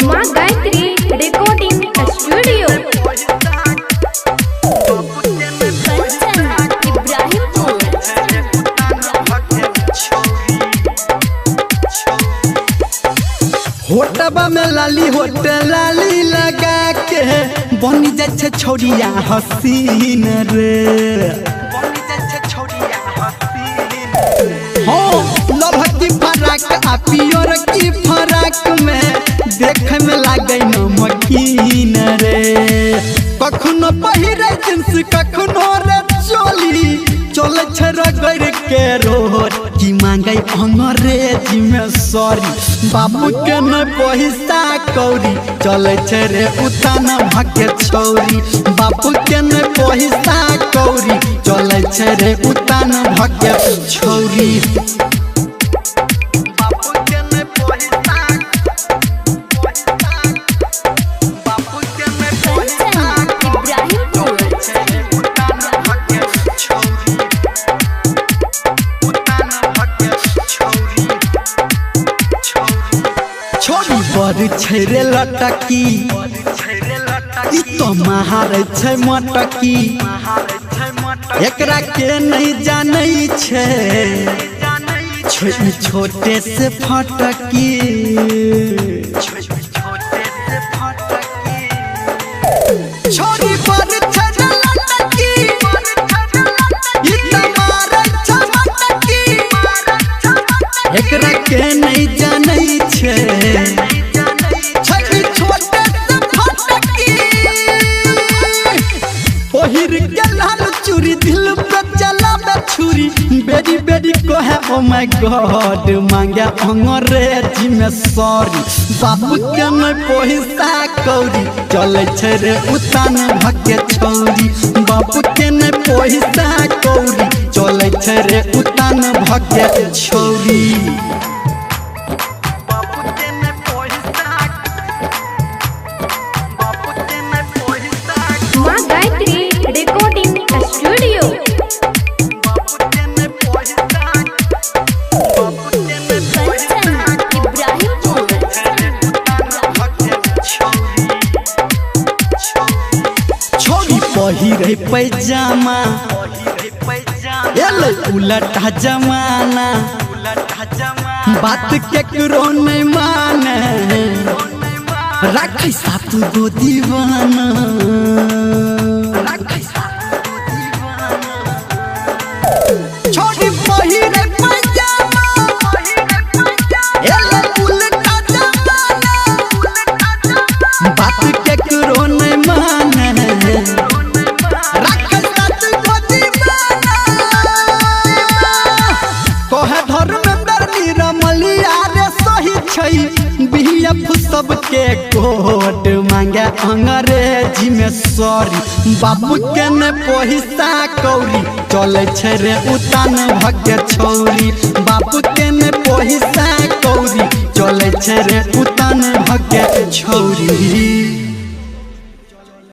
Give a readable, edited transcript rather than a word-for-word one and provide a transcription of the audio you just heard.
माँ Gayatri recording studio होटबा में लाली होटल लाली लगा के बनी जाए छे छोड़िया हसीन रे हो लभ की फराक आ पियर की फराक में देखे में लागे नमकीन रे कखनो पहिरे जींस कखनो रे चोली चले छे रगड़ के रोड की मांगे अंग्रेजी में सॉरी बाबू के न पैसा कौड़ी चले छे रे उतान भके छौरी बाबू के न पैसा कौड़ी चले छे रे उतान भके छौरी बड़ छेरे लटकी ई तो महार छै मटकी एकरा के नहीं जानै छे छोटे से फटकी छोरी बड़ छेरे लटकी ई तो महार छै मटकी एकरा के नहीं जानै छे चूरी दिल पे चला छुरी बेरी बेरी को है ओ माय गॉड मांगे अंग्रेजी में सॉरी बाबू के न पैसा कौड़ी चले छे रे उतान भके छौरी बाबू के न पैसा कौड़ी चले छे रे उतान भके छौरी माँ गायत्री रिकॉर्डिंग स्टूडियो छोरी पहिरे पैजामा एले उलटा जमाना बात केकरो नहीं माने रखै साथ गो दीवाना छोड़ी पहिरे पैजामा एले उलटा जमाना बात केकरो नहीं माने रखै साथ गो दीवाना कहे धर्मेंद्र निरमलिया रे सही छै बीएफ सबके कोट मांगे अंग्रेजी में सॉरी बाबू के न पैसा कौड़ी चले छे रे उतान भके छौरी बाबू के न पैसा कौड़ी चले छे रे उतान भके छौरी।